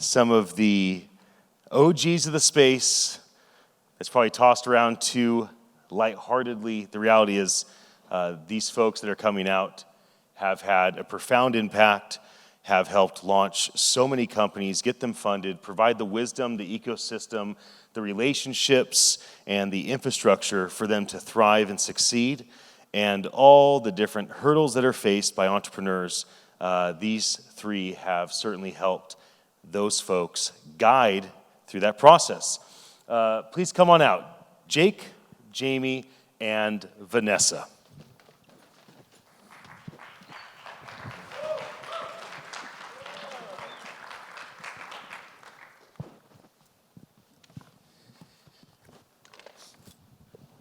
some of the OGs of the space. It's probably tossed around too lightheartedly. The reality is these folks that are coming out have had a profound impact, have helped launch so many companies, get them funded, provide the wisdom, the ecosystem, the relationships, and the infrastructure for them to thrive and succeed. And all the different hurdles that are faced by entrepreneurs, these three have certainly helped those folks guide through that process. Please come on out. Jake, Jamie, and Vanessa.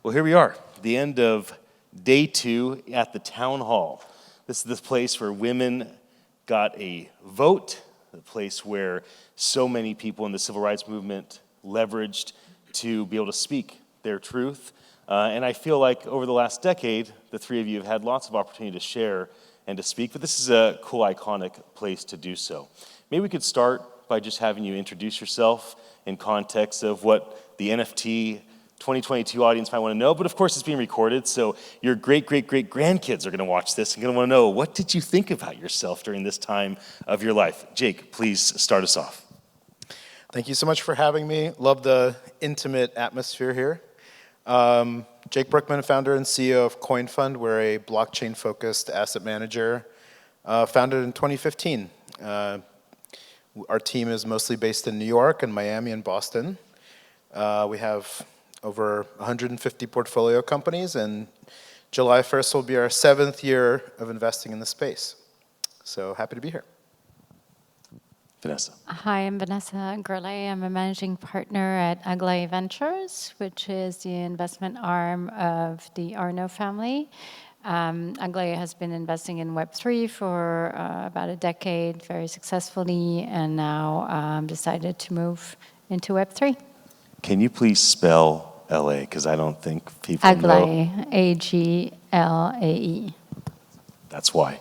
Well, here we are, the end of day 2 at the town hall. This is the place where women got a vote, the place where so many people in the civil rights movement leveraged to be able to speak their truth. And I feel like over the last decade, the three of you have had lots of opportunity to share and to speak, but this is a cool, iconic place to do so. Maybe we could start by just having you introduce yourself in context of what the NFT 2022 audience might want to know, but of course it's being recorded, so your great-great-great-grandkids are going to watch this and going to want to know, what did you think about yourself during this time of your life? Jake, please start us off. Thank you so much for having me. Love the intimate atmosphere here. Jake Brukhman, founder and CEO of Coin Fund. We're a blockchain-focused asset manager, founded in 2015. Our team is mostly based in New York and Miami and Boston. We have over 150 portfolio companies, and July 1st will be our 7th year of investing in the space. So happy to be here. Vanessa. Hi, I'm Vanessa Grellet. I'm a managing partner at Grellet Ventures, which is the investment arm of the Arnault family. Grellet has been investing in Web3 for about a decade, very successfully, and now decided to move into Web3. Can you please spell LA, because I don't think people know. Grellet, A-G-L-A-E. That's why.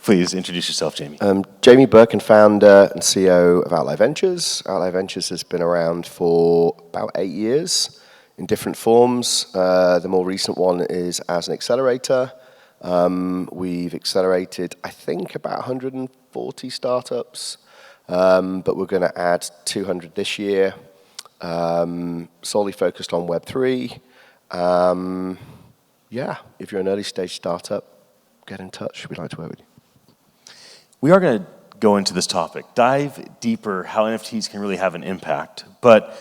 Please introduce yourself, Jamie. Jamie Burke, and founder and CEO of Grellet Ventures. Grellet Ventures has been around for about 8 years in different forms. The more recent one is as an accelerator. We've accelerated, I think, about 140 startups, but we're going to add 200 this year. Solely focused on Web3. Yeah, if you're an early stage startup, get in touch. We'd like to work with you. We are going to go into this topic, dive deeper how NFTs can really have an impact. But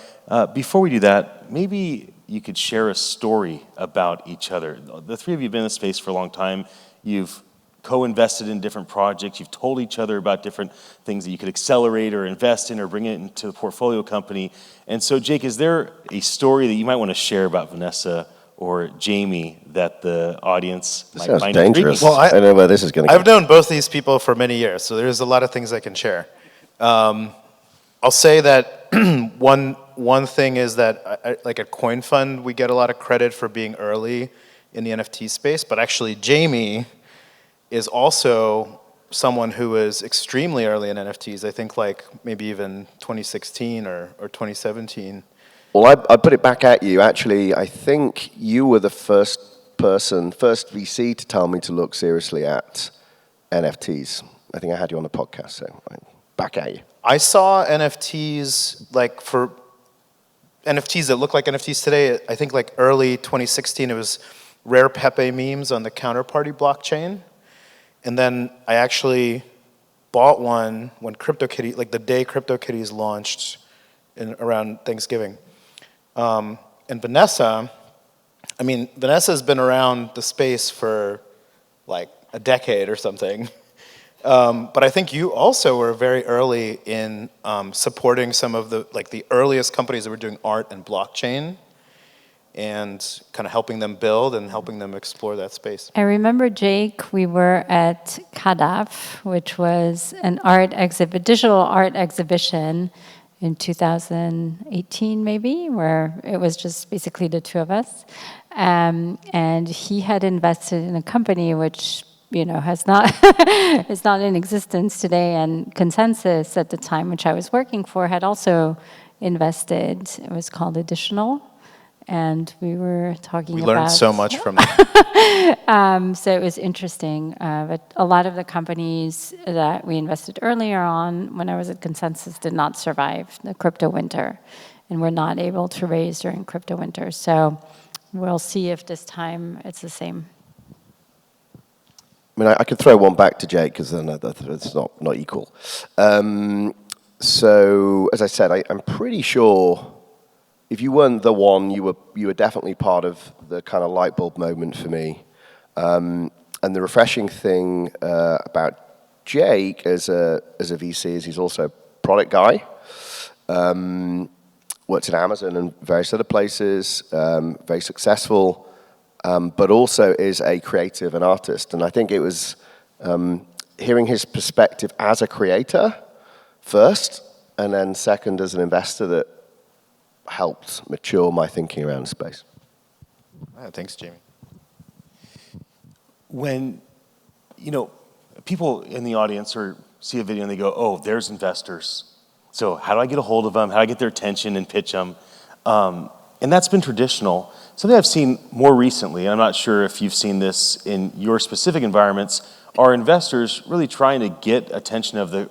before we do that, maybe you could share a story about each other. The three of you have been in this space for a long time. You've co-invested in different projects. You've told each other about different things that you could accelerate or invest in or bring it into the portfolio company. And so, Jake, is there a story that you might want to share about Vanessa or Jamie that the audience might find dangerous. Well, I don't know where this is going to go. I've known both these people for many years, so there's a lot of things I can share. I'll say that one thing is that, like at Coin Fund, we get a lot of credit for being early in the NFT space, but actually Jamie is also someone who is extremely early in NFTs. I think like maybe even 2016 or 2017. Well, I put it back at you. Actually, I think you were the first VC to tell me to look seriously at NFTs. I think I had you on the podcast, so back at you. I saw NFTs, like for NFTs that look like NFTs today, I think like early 2016, it was rare Pepe memes on the Counterparty blockchain. And then I actually bought one when CryptoKitty, like the day CryptoKitties launched around Thanksgiving. And Vanessa has been around the space for like a decade or something. But I think you also were very early in supporting some of the earliest companies that were doing art and blockchain, and kind of helping them build and helping them explore that space. I remember, Jake, we were at KADAF, which was an digital art exhibition in 2018 maybe, where it was just basically the two of us. And he had invested in a company which has not is not in existence today. And Consensus at the time, which I was working for, had also invested. It was called Additional, and we were talking We about. learned so much from that. So it was interesting. But a lot of the companies that we invested earlier on, when I was at Consensus, did not survive the crypto winter, and were not able to raise during crypto winter. So we'll see if this time it's the same. I mean, I could throw one back to Jake because then it's not equal. So, as I said, I'm pretty sure if you weren't the one, you were definitely part of the kind of light bulb moment for me. And the refreshing thing about Jake as a VC is he's also a product guy. Worked at Amazon and various other places, very successful. But also is a creative and artist. And I think it was hearing his perspective as a creator first, and then second as an investor that helped mature my thinking around the space. Thanks, Jamie. When, people in the audience or see a video and they go, oh, there's investors. So how do I get a hold of them? How do I get their attention and pitch them? And that's been traditional. Something I've seen more recently, and I'm not sure if you've seen this in your specific environments, are investors really trying to get attention of the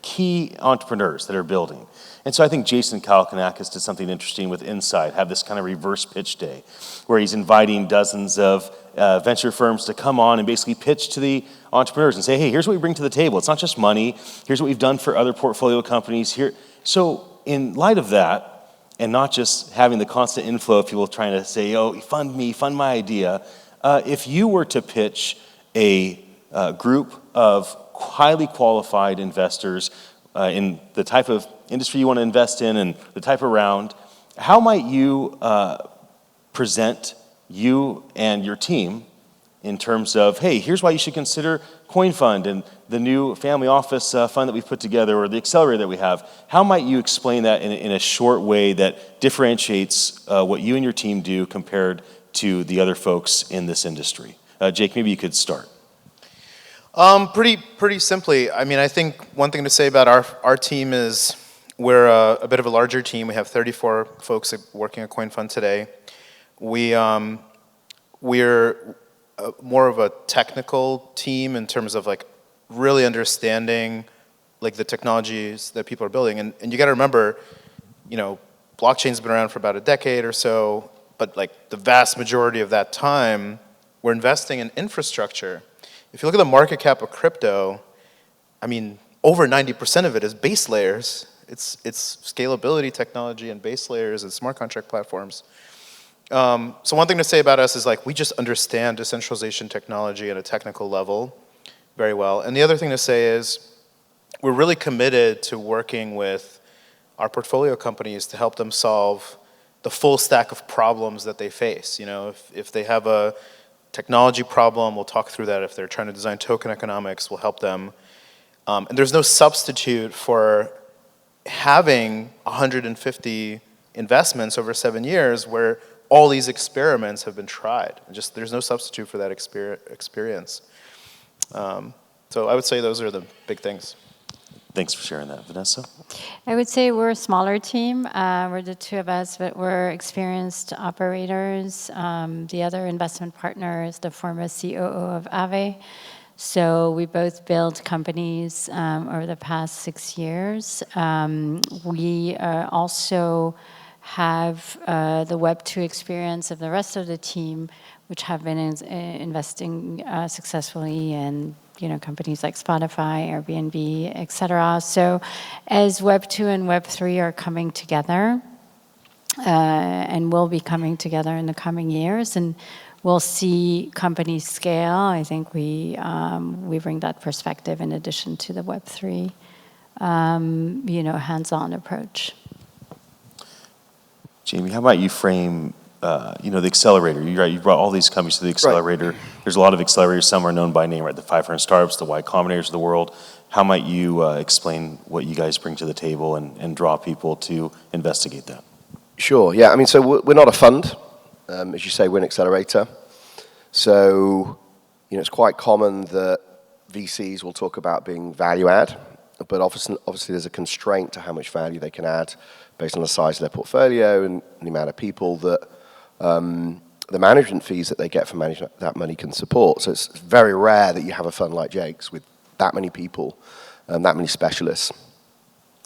key entrepreneurs that are building. And so I think Jason Kalakanakis did something interesting with Insight, have this kind of reverse pitch day, where he's inviting dozens of venture firms to come on and basically pitch to the entrepreneurs and say, hey, here's what we bring to the table. It's not just money. Here's what we've done for other portfolio companies here. So in light of that, and not just having the constant inflow of people trying to say, oh, fund me, fund my idea. If you were to pitch a group of highly qualified investors in the type of industry you want to invest in and the type of round, how might you present you and your team in terms of, hey, here's why you should consider Coin Fund and the new family office fund that we've put together, or the accelerator that we have. How might you explain that in a short way that differentiates what you and your team do compared to the other folks in this industry? Jake, maybe you could start. Pretty simply, I mean, I think one thing to say about our team is we're a bit of a larger team. We have 34 folks working at Coin Fund today. We're more of a technical team in terms of like really understanding like the technologies that people are building. And you got to remember, blockchain's been around for about a decade or so, but like the vast majority of that time, we're investing in infrastructure. If you look at the market cap of crypto, I mean, over 90% of it is base layers. It's scalability technology and base layers and smart contract platforms. So one thing to say about us is like we just understand decentralization technology at a technical level very well. And the other thing to say is we're really committed to working with our portfolio companies to help them solve the full stack of problems that they face. If they have a technology problem, we'll talk through that. If they're trying to design token economics, we'll help them. And there's no substitute for having 150 investments over 7 years where all these experiments have been tried. There's no substitute for that experience. So I would say those are the big things. Thanks for sharing that. Vanessa? I would say we're a smaller team. We're the two of us, but we're experienced operators. The other investment partner is the former COO of Aave. So we both built companies over the past 6 years. We also have the Web2 experience of the rest of the team, which have been investing successfully in companies like Spotify, Airbnb, et cetera. So as Web2 and Web3 are coming together, and will be coming together in the coming years, and we'll see companies scale, I think we bring that perspective in addition to the Web3, hands-on approach. Jamie, how about you frame the accelerator? You brought all these companies to the accelerator. Right. There's a lot of accelerators. Some are known by name, right? The 500 startups, the Y Combinators of the world. How might you explain what you guys bring to the table and draw people to investigate that? Sure. Yeah. I mean, so we're not a fund, as you say. We're an accelerator. So, it's quite common that VCs will talk about being value add, but obviously there's a constraint to how much value they can add based on the size of their portfolio and the amount of people that the management fees that they get from managing that money can support. So it's very rare that you have a fund like Jake's with that many people and that many specialists.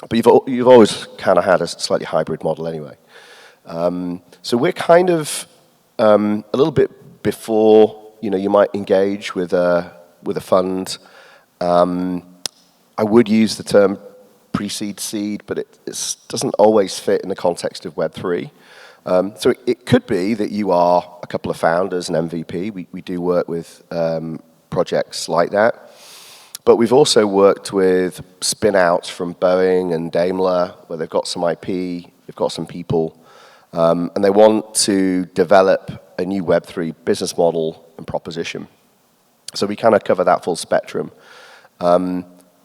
But you've always kind of had a slightly hybrid model anyway. So we're kind of a little bit before you might engage with a fund. I would use the term pre-seed seed, but it doesn't always fit in the context of Web3. So it could be that you are a couple of founders, an MVP. We do work with projects like that. But we've also worked with spin-outs from Boeing and Daimler, where they've got some IP, they've got some people, and they want to develop a new Web3 business model and proposition. So we kind of cover that full spectrum.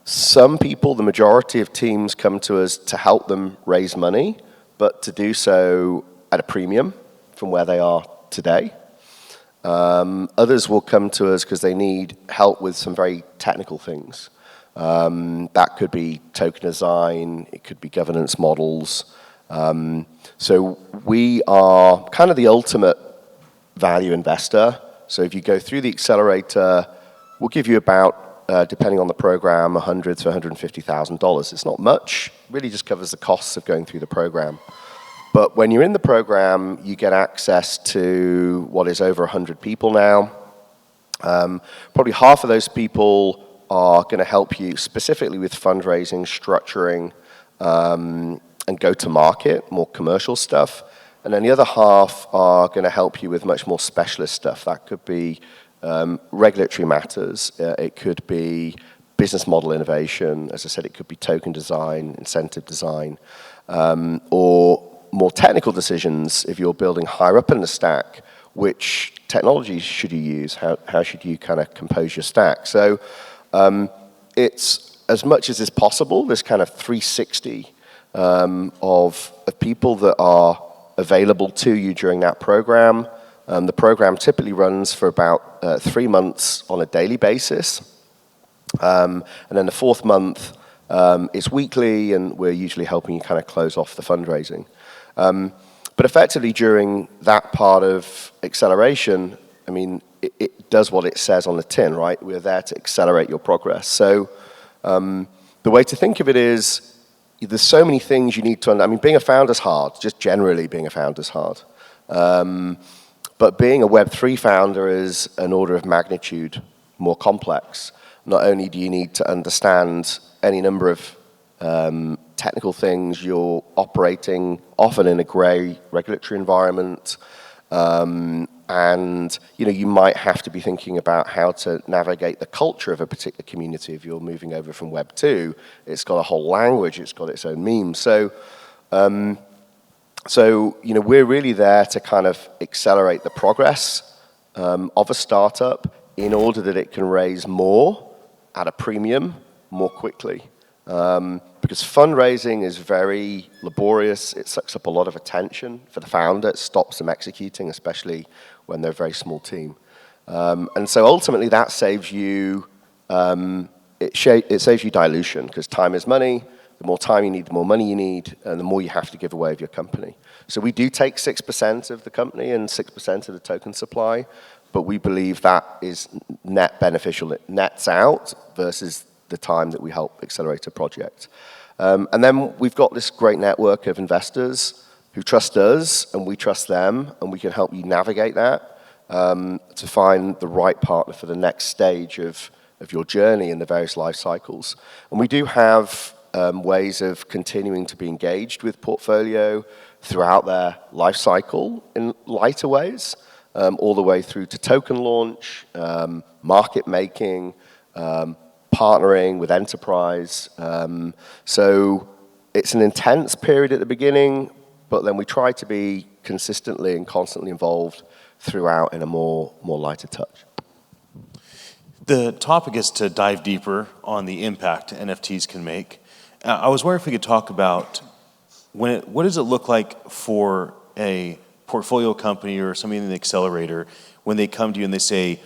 Some people, the majority of teams, come to us to help them raise money, but to do so at a premium from where they are today. Others will come to us because they need help with some very technical things. That could be token design, it could be governance models. So we are kind of the ultimate value investor. So if you go through the accelerator, we'll give you about, depending on the program, $100,000 to $150,000. It's not much, really just covers the costs of going through the program. But when you're in the program, you get access to what is over 100 people now. Probably half of those people are going to help you specifically with fundraising, structuring, and go-to-market, more commercial stuff. And then the other half are going to help you with much more specialist stuff. That could be regulatory matters. It could be business model innovation. As I said, it could be token design, incentive design, or more technical decisions if you're building higher up in the stack. Which technologies should you use? How should you kind of compose your stack? So it's as much as is possible, this kind of 360 of people that are available to you during that program. The program typically runs for about 3 months on a daily basis. And then the fourth month is weekly, and we're usually helping you kind of close off the fundraising. But effectively during that part of acceleration, I mean, it does what it says on the tin, right? We're there to accelerate your progress. So the way to think of it is there's so many things you need to, I mean, being a founder is hard, just generally being a founder is hard. But being a Web3 founder is an order of magnitude more complex. Not only do you need to understand any number of technical things, you're operating often in a gray regulatory environment, and you might have to be thinking about how to navigate the culture of a particular community. If you're moving over from Web 2, it's got a whole language, it's got its own memes. So we're really there to kind of accelerate the progress of a startup in order that it can raise more at a premium more quickly. Because fundraising is very laborious, it sucks up a lot of attention for the founder, it stops them executing, especially when they're a very small team. And so ultimately that saves you, it saves you dilution, because time is money. The more time you need, the more money you need, and the more you have to give away of your company. So we do take 6% of the company and 6% of the token supply, but we believe that is net beneficial. It nets out versus the time that we help accelerate a project. And then we've got this great network of investors who trust us and we trust them, and we can help you navigate that to find the right partner for the next stage of your journey in the various life cycles. And we do have ways of continuing to be engaged with portfolio throughout their life cycle in lighter ways, all the way through to token launch, market making, partnering with enterprise. So it's an intense period at the beginning, but then we try to be consistently and constantly involved throughout in a more lighter touch. The topic is to dive deeper on the impact NFTs can make. I was wondering if we could talk about what does it look like for a portfolio company or somebody in the accelerator when they come to you and they say,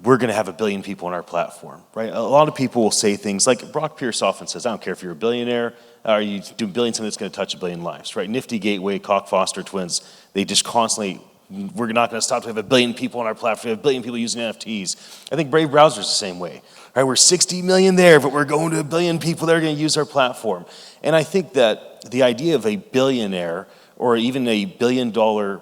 we're going to have 1 billion people on our platform, right? A lot of people will say things like Brock Pierce often says, I don't care if you're a billionaire, or you do billion something that's going to touch 1 billion lives, right? Nifty Gateway, Koch Foster twins, they just constantly, we're not going to stop till we have 1 billion people on our platform, we have 1 billion people using NFTs. I think Brave Browser's the same way, right? We're 60 million there, but we're going to 1 billion people that are going to use our platform. And I think that the idea of a billionaire or even a $1 billion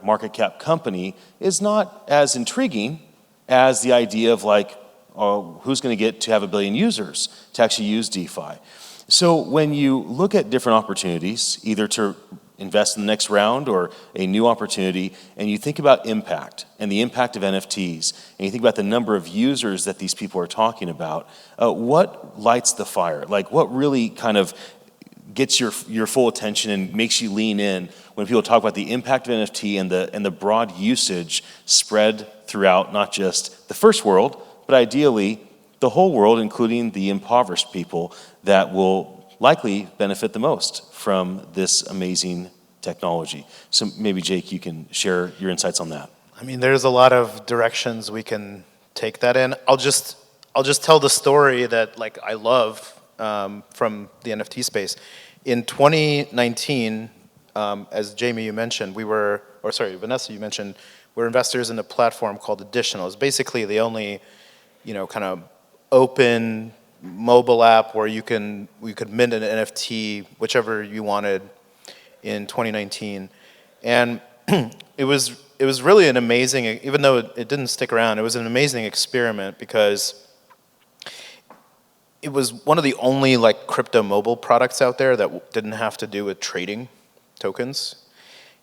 market cap company is not as intriguing as the idea of like, oh, who's going to get to have 1 billion users to actually use DeFi? So when you look at different opportunities, either to invest in the next round or a new opportunity, and you think about impact and the impact of NFTs, and you think about the number of users that these people are talking about, what lights the fire? Like what really kind of gets your full attention and makes you lean in when people talk about the impact of NFT and the broad usage spread throughout not just the first world, but ideally the whole world, including the impoverished people that will likely benefit the most from this amazing technology. So maybe Jake, you can share your insights on that. I mean, there's a lot of directions we can take that in. I'll just tell the story that like I love from the NFT space. In 2019, as Jamie, you mentioned, Vanessa, you mentioned, we're investors in a platform called Additional. It's basically the only, kind of open mobile app where we could mint an NFT, whichever you wanted, in 2019. And it was really an amazing, even though it didn't stick around, it was an amazing experiment because it was one of the only like crypto mobile products out there that didn't have to do with trading tokens.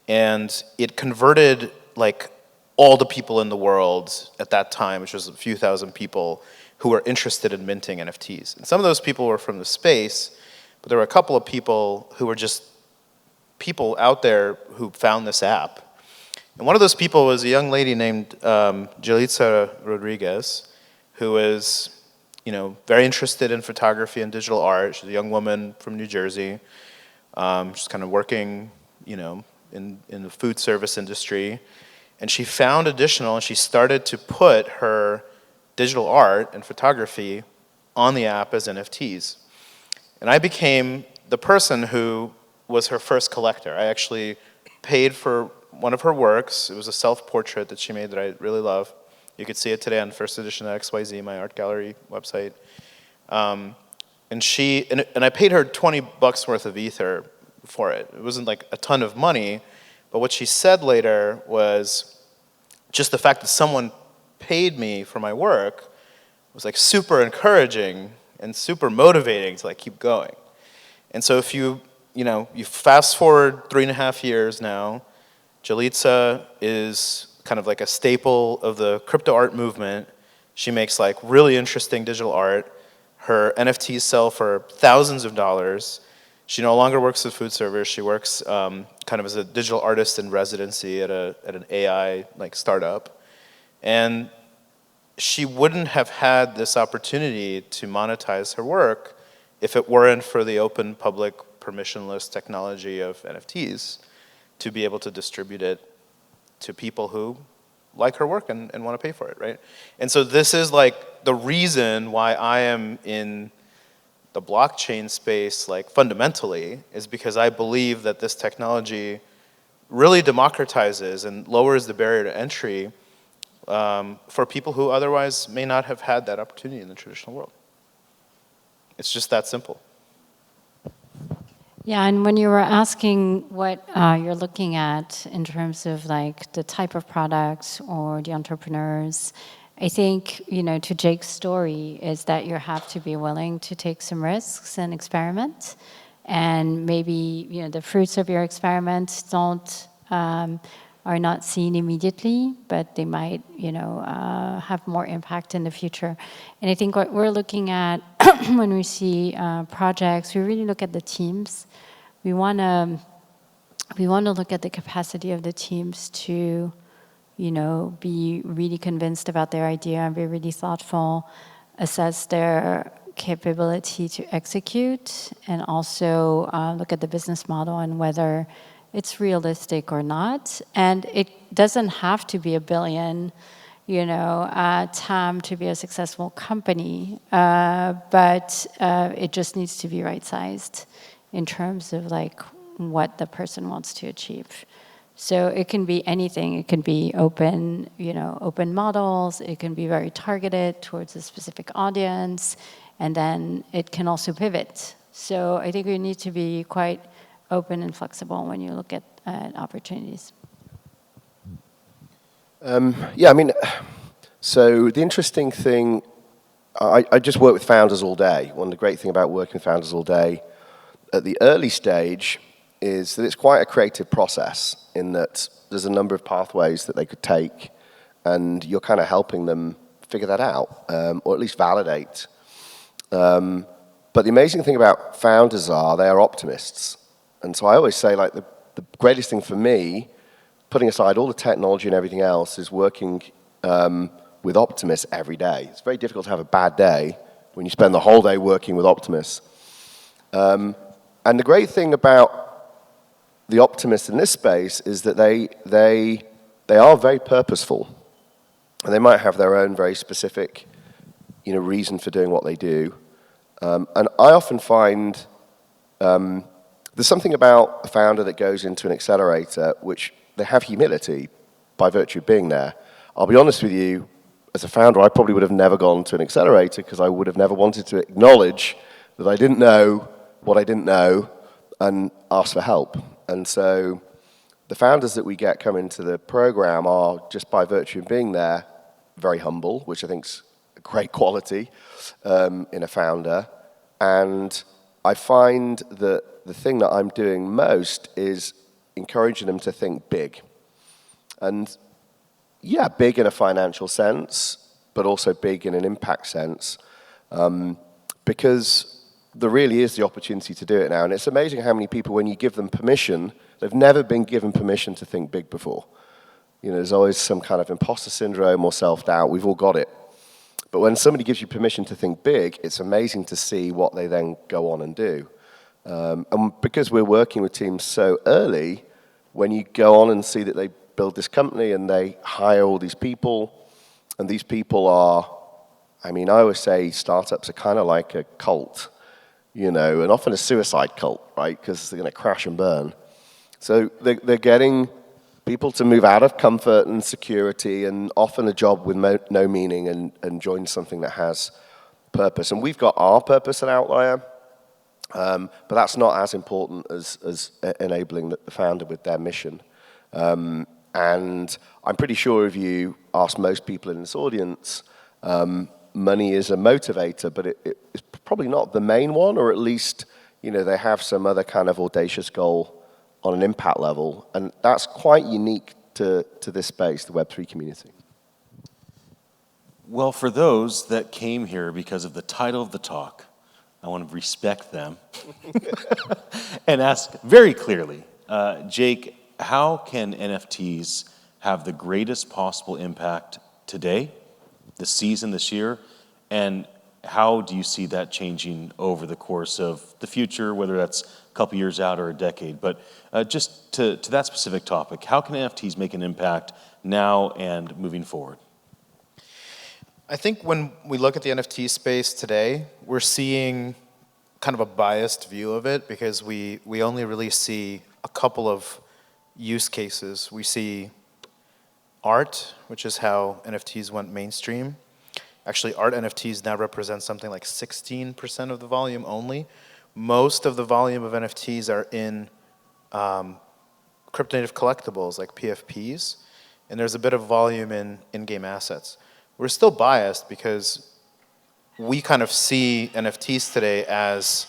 And it converted like all the people in the world at that time, which was a few thousand people, who were interested in minting NFTs. And some of those people were from the space, but there were a couple of people who were just people out there who found this app. And one of those people was a young lady named Justyna Rodriguez, who was very interested in photography and digital art. She's a young woman from New Jersey. She's kind of working, in the food service industry. And she found Additional, and she started to put her digital art and photography on the app as NFTs. And I became the person who was her first collector. I actually paid for one of her works. It was a self-portrait that she made that I really love. You could see it today on first edition of XYZ, my art gallery website. And I paid her $20 worth of Ether for it. It wasn't like a ton of money, but what she said later was just the fact that someone paid me for my work was like super encouraging and super motivating to like keep going. And so if you fast forward 3.5 years now, Justyna is kind of like a staple of the crypto art movement. She makes like really interesting digital art. Her NFTs sell for thousands of dollars. She no longer works at food service. She works kind of as a digital artist in residency at an AI like startup. And she wouldn't have had this opportunity to monetize her work if it weren't for the open, public, permissionless technology of NFTs to be able to distribute it to people who like her work and want to pay for it, right? And so this is like the reason why I am in the blockchain space, like fundamentally, is because I believe that this technology really democratizes and lowers the barrier to entry for people who otherwise may not have had that opportunity in the traditional world. It's just that simple. Yeah, and when you were asking what you're looking at in terms of like the type of products or the entrepreneurs, I think, to Jake's story is that you have to be willing to take some risks and experiment. And maybe, the fruits of your experiment are not seen immediately, but they might, have more impact in the future. And I think what we're looking at when we see projects, we really look at the teams. We want to look at the capacity of the teams to, be really convinced about their idea and be really thoughtful, assess their capability to execute, and also look at the business model and whether it's realistic or not. And it doesn't have to be $1 billion. time to be a successful company, but it just needs to be right-sized in terms of like what the person wants to achieve. So it can be anything. It can be open, open models. It can be very targeted towards a specific audience, and then it can also pivot. So I think you need to be quite open and flexible when you look at opportunities. So the interesting thing, I just work with founders all day. One of the great things about working with founders all day at the early stage is that it's quite a creative process in that there's a number of pathways that they could take, and you're kind of helping them figure that out, or at least validate. But the amazing thing about founders they are optimists. And so I always say, like, the greatest thing for me, putting aside all the technology and everything else, is working with optimists every day. It's very difficult to have a bad day when you spend the whole day working with optimists. And the great thing about the optimists in this space is that they are very purposeful, and they might have their own very specific, reason for doing what they do. And I often find there's something about a founder that goes into an accelerator which they have humility by virtue of being there. I'll be honest with you, as a founder, I probably would have never gone to an accelerator because I would have never wanted to acknowledge that I didn't know what I didn't know and ask for help. And so the founders that we get come into the program are, just by virtue of being there, very humble, which I think is a great quality in a founder. And I find that the thing that I'm doing most is encouraging them to think big. And yeah, big in a financial sense, but also big in an impact sense, because there really is the opportunity to do it now. And it's amazing how many people, when you give them permission, they've never been given permission to think big before. There's always some kind of imposter syndrome or self-doubt. We've all got it. But when somebody gives you permission to think big, it's amazing to see what they then go on and do. And because we're working with teams so early, when you go on and see that they build this company and they hire all these people, and these people are, I always say startups are kind of like a cult, and often a suicide cult, right? Because they're going to crash and burn. So they're getting people to move out of comfort and security and often a job with no meaning and join something that has purpose. And we've got our purpose at Outlier, but that's not as important as enabling the founder with their mission. And I'm pretty sure if you ask most people in this audience, money is a motivator, but it's probably not the main one, or at least, they have some other kind of audacious goal on an impact level. And that's quite unique to this space, the Web3 community. Well, for those that came here because of the title of the talk, I want to respect them and ask very clearly, Jake, how can NFTs have the greatest possible impact today, this season, this year, and how do you see that changing over the course of the future, whether that's a couple years out or a decade? But just to that specific topic, how can NFTs make an impact now and moving forward? I think when we look at the NFT space today, we're seeing kind of a biased view of it because we only really see a couple of use cases. We see art, which is how NFTs went mainstream. Actually, art NFTs now represent something like 16% of the volume only. Most of the volume of NFTs are in crypto-native collectibles like PFPs, and there's a bit of volume in in-game assets. We're still biased because we kind of see NFTs today as,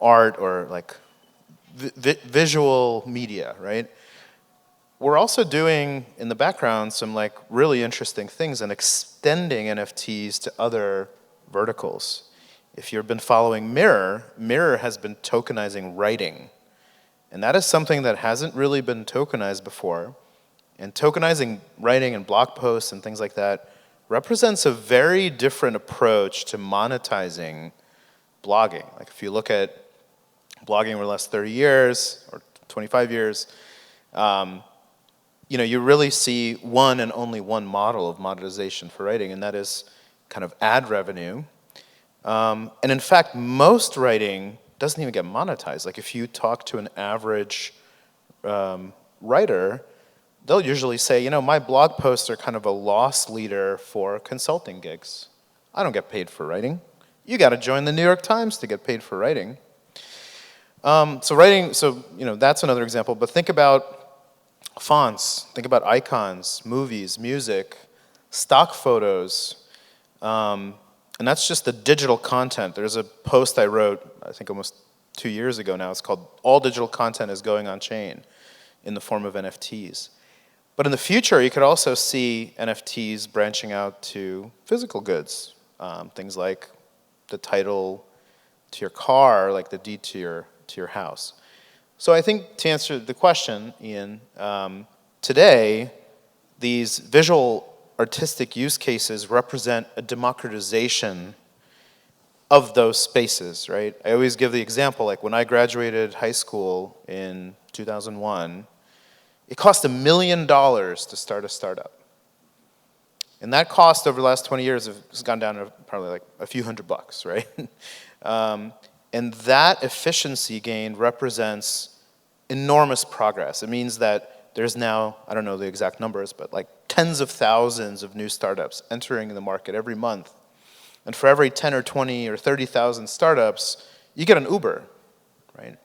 art or like visual media, right? We're also doing, in the background, some like really interesting things and extending NFTs to other verticals. If you've been following Mirror has been tokenizing writing. And that is something that hasn't really been tokenized before. And tokenizing writing and blog posts and things like that represents a very different approach to monetizing blogging. Like if you look at blogging over the last 30 years or 25 years, you really see one and only one model of monetization for writing, and that is kind of ad revenue. And in fact, most writing doesn't even get monetized. Like if you talk to an average writer, they'll usually say, my blog posts are kind of a loss leader for consulting gigs. I don't get paid for writing. You got to join the New York Times to get paid for writing. So that's another example. But think about fonts, think about icons, movies, music, stock photos, and that's just the digital content. There's a post I wrote, I think almost 2 years ago now. It's called "All Digital Content is Going on Chain" in the form of NFTs. But in the future, you could also see NFTs branching out to physical goods, things like the title to your car, like the deed to your house. So I think to answer the question, Ian, today, these visual artistic use cases represent a democratization of those spaces, right? I always give the example, like when I graduated high school in 2001, it cost $1 million to start a startup. And that cost over the last 20 years has gone down to probably like a few $100, right? And that efficiency gain represents enormous progress. It means that there's now, I don't know the exact numbers, but like tens of thousands of new startups entering the market every month. And for every 10 or 20 or 30,000 startups, you get an Uber, right?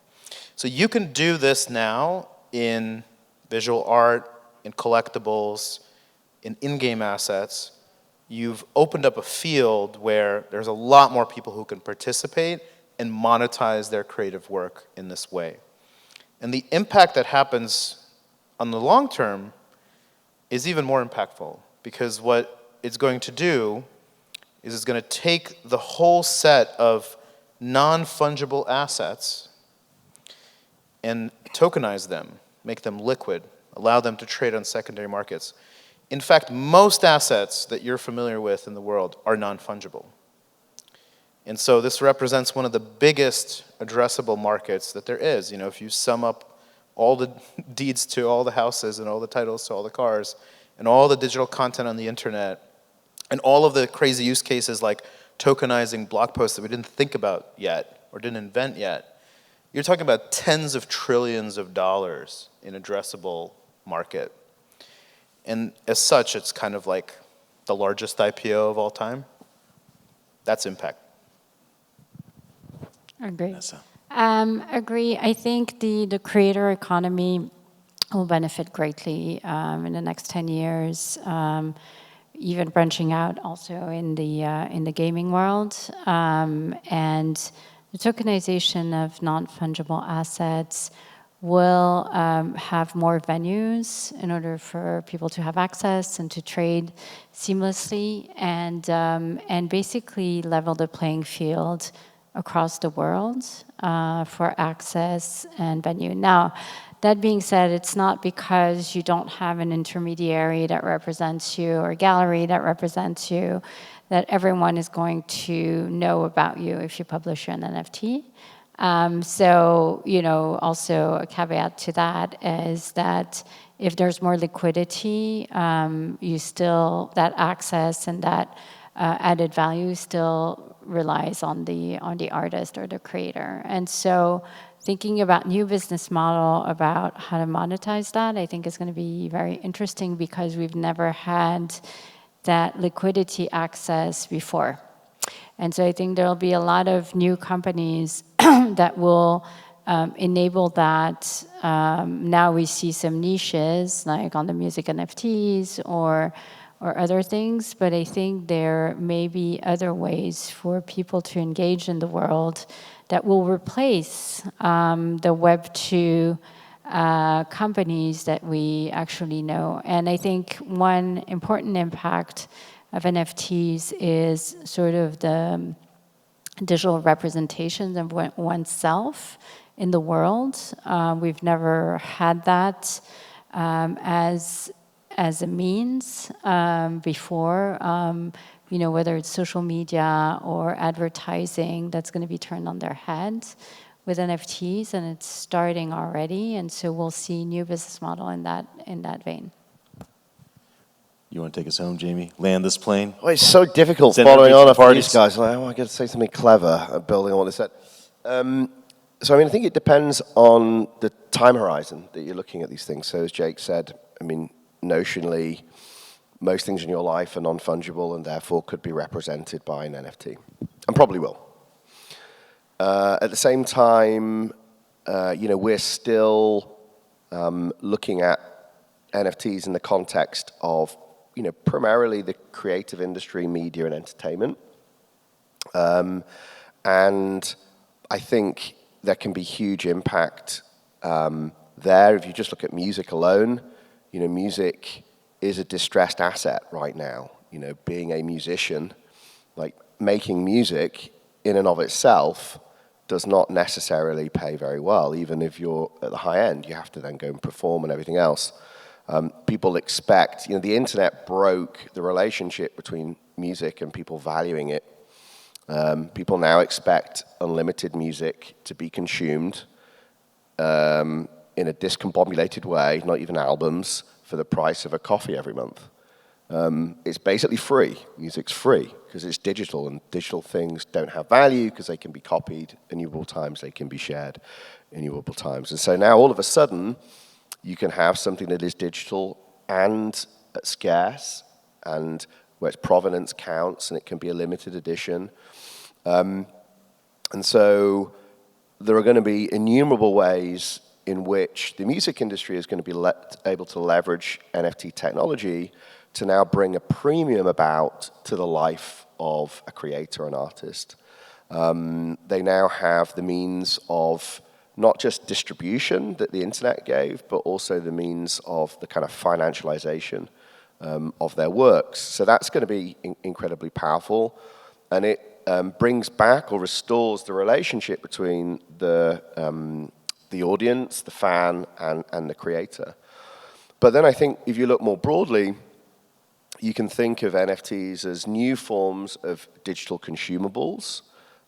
So you can do this now in visual art, in collectibles, in in-game assets. You've opened up a field where there's a lot more people who can participate and monetize their creative work in this way. And the impact that happens on the long term is even more impactful, because what it's going to do is it's going to take the whole set of non-fungible assets and tokenize them, make them liquid, allow them to trade on secondary markets. In fact, most assets that you're familiar with in the world are non-fungible. And so this represents one of the biggest addressable markets that there is. If you sum up all the deeds to all the houses and all the titles to all the cars and all the digital content on the internet and all of the crazy use cases like tokenizing blog posts that we didn't think about yet or didn't invent yet, you're talking about tens of trillions of dollars in addressable market. And as such, it's kind of like the largest IPO of all time. That's impact. Agree. Vanessa. Agree. I think the creator economy will benefit greatly in the next 10 years, even branching out also in the gaming world. And the tokenization of non-fungible assets will have more venues in order for people to have access and to trade seamlessly and basically level the playing field across the world for access and venue. Now, that being said, it's not because you don't have an intermediary that represents you or a gallery that represents you that everyone is going to know about you if you publish an NFT. So, also a caveat to that is that if there's more liquidity, that access and that added value still relies on the artist or the creator. And so thinking about new business model about how to monetize that, I think is going to be very interesting because we've never had that liquidity access before. And so I think there'll be a lot of new companies that will enable that. Now we see some niches like on the music NFTs or other things, but I think there may be other ways for people to engage in the world that will replace the Web2 companies that we actually know. And I think one important impact of NFTs is sort of the digital representations of oneself in the world. We've never had that as a means before, whether it's social media or advertising that's going to be turned on their heads, with NFTs, and it's starting already. And so we'll see new business model in that vein. You want to take us home, Jamie? Land this plane? Well, it's so difficult Send following everybody on to after these parties. guys. Like, I got to say something clever, building on what they said. So, I mean, I think it depends on the time horizon that you're looking at these things. So, as Jake said, I mean, notionally, most things in your life are non-fungible and therefore could be represented by an NFT, and probably will. At the same time, we're still looking at NFTs in the context of, primarily the creative industry, media, and entertainment. And I think there can be huge impact there. If you just look at music alone, music is a distressed asset right now. Being a musician, like making music in and of itself does not necessarily pay very well. Even if you're at the high end, you have to then go and perform and everything else. People expect, the internet broke the relationship between music and people valuing it. People now expect unlimited music to be consumed in a discombobulated way, not even albums, for the price of a coffee every month. It's basically free. Music's free because it's digital, and digital things don't have value because they can be copied innumerable times, they can be shared innumerable times. And so now all of a sudden, you can have something that is digital and scarce, and where its provenance counts, and it can be a limited edition. And so there are going to be innumerable ways in which the music industry is going to be able to leverage NFT technology to now bring a premium about to the life of a creator, an artist. They now have the means of not just distribution that the internet gave, but also the means of the kind of financialization of their works. So that's going to be incredibly powerful, and it brings back or restores the relationship between the audience, the fan, and the creator. But then I think if you look more broadly, you can think of NFTs as new forms of digital consumables.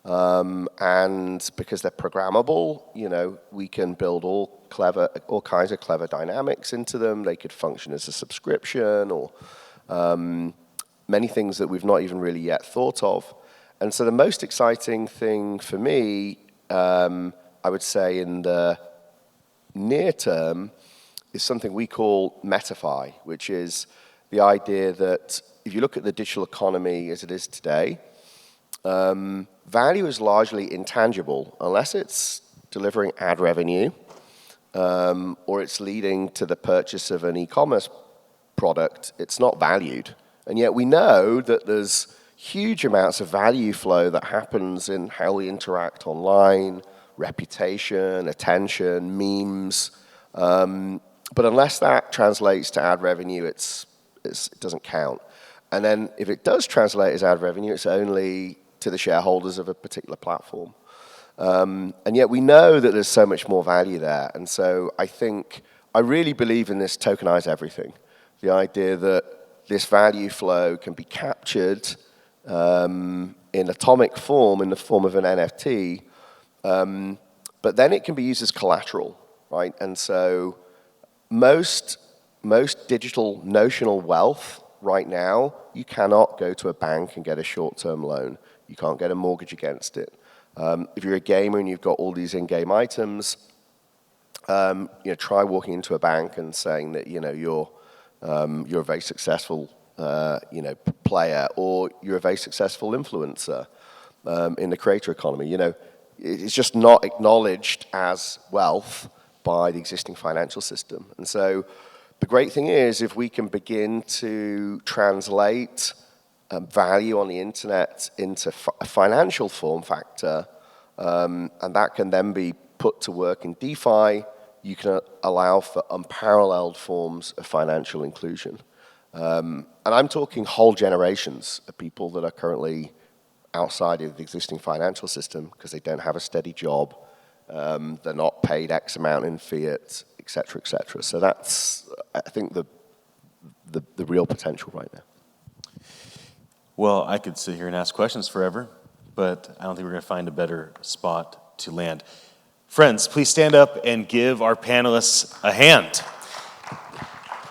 And because they're programmable, we can build all kinds of clever dynamics into them. They could function as a subscription or many things that we've not even really yet thought of. And so the most exciting thing for me, I would say in the near term, is something we call MetaFi, which is the idea that if you look at the digital economy as it is today, value is largely intangible unless it's delivering ad revenue or it's leading to the purchase of an e-commerce product. It's not valued. And yet we know that there's huge amounts of value flow that happens in how we interact online, reputation, attention, memes. But unless that translates to ad revenue, it doesn't count. And then if it does translate as ad revenue, it's only to the shareholders of a particular platform. And yet we know that there's so much more value there. And so I really believe in this tokenize everything. The idea that this value flow can be captured in atomic form, in the form of an NFT, but then it can be used as collateral, right? And so most digital notional wealth right now, you cannot go to a bank and get a short-term loan. You can't get a mortgage against it. If you're a gamer and you've got all these in-game items, try walking into a bank and saying that you're a very successful player, or you're a very successful influencer in the creator economy. It's just not acknowledged as wealth by the existing financial system. And so the great thing is if we can begin to translate value on the internet into a financial form factor, and that can then be put to work in DeFi, you can allow for unparalleled forms of financial inclusion. And I'm talking whole generations of people that are currently outside of the existing financial system because they don't have a steady job, they're not paid X amount in fiat, et cetera, et cetera. So that's, I think, the real potential right now. Well, I could sit here and ask questions forever, but I don't think we're going to find a better spot to land. Friends, please stand up and give our panelists a hand.